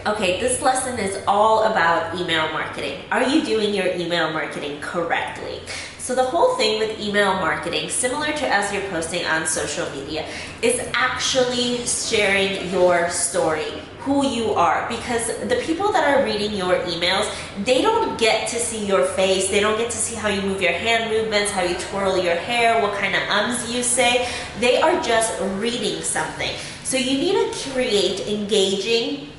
Okay, this lesson is all about email marketing. Are you doing your email marketing correctly? So the whole thing with email marketing, similar to as you're posting on social media, is actually sharing your story, who you are, because the people that are reading your emails, they don't get to see your face, they don't get to see how you move your hand movements, how you twirl your hair, what kind of ums you say. They are just reading something. So you need to create engaging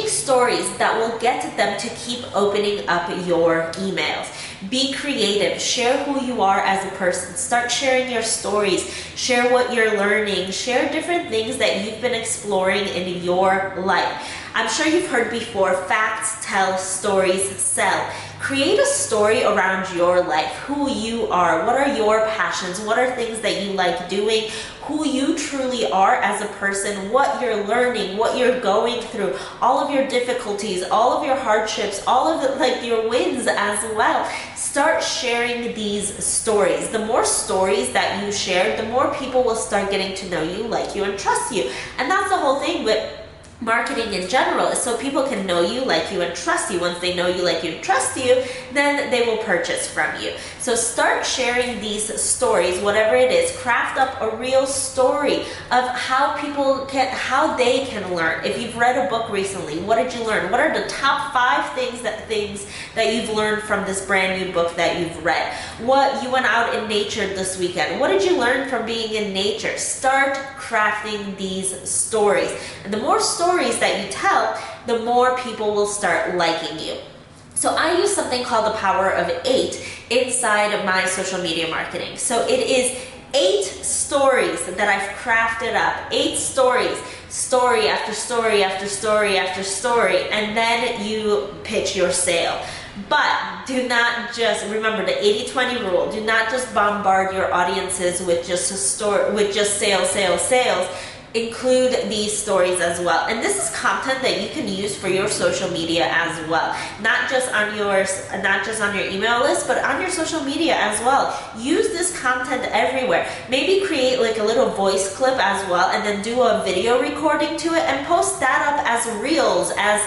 stories that will get them to keep opening up your emails. Be creative, share who you are as a person, start sharing your stories, share what you're learning, share different things that you've been exploring in your life. I'm sure you've heard before, facts tell, stories sell. Create a story around your life, who you are, what are your passions, what are things that you like doing, who you truly are as a person, what you're learning, what you're going through, all of your difficulties, all of your hardships, all of your wins as well. Start sharing these stories. The more stories that you share, the more people will start getting to know you, like you, and trust you. And that's the whole thing with marketing in general, is so people can know you, like you, and trust you. Once they know you, like you, and trust you, then they will purchase from you. So start sharing these stories, whatever it is. Craft up a real story of how they can learn. If you've read a book recently, what did you learn? What are the top 5 things that you've learned from this brand new book that you've read? What you went out in nature this weekend? What did you learn from being in nature? Start crafting these stories. And the more stories that you tell, the more people will start liking you. So I use something called the power of 8 inside of my social media marketing. So it is 8 stories that I've crafted up, 8 stories, story after story after story after story, and then you pitch your sale. But do not just, remember the 80-20 rule, do not just bombard your audiences with just sales. Include these stories as well. And this is content that you can use for your social media as well. Not just on your email list, but on your social media as well. Use this content everywhere. Maybe create like a little voice clip as well, and then do a video recording to it and post that up as reels, as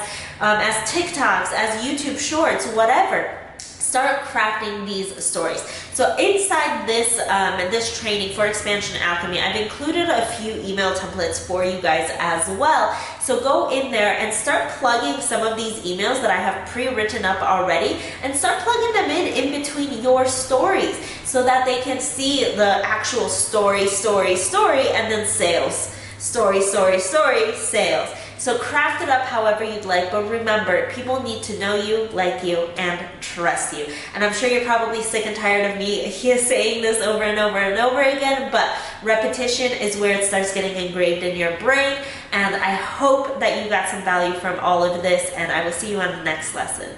TikToks, as YouTube shorts, whatever. Start crafting these stories. So inside this training for Xpansion Alchemy, I've included a few email templates for you guys as well. So go in there and start plugging some of these emails that I have pre-written up already, and start plugging them in between your stories so that they can see the actual story, and then sales. Story, sales. So craft it up however you'd like, but remember, people need to know you, like you, and trust you. And I'm sure you're probably sick and tired of me saying this over and over and over again, but repetition is where it starts getting engraved in your brain. And I hope that you got some value from all of this, and I will see you on the next lesson.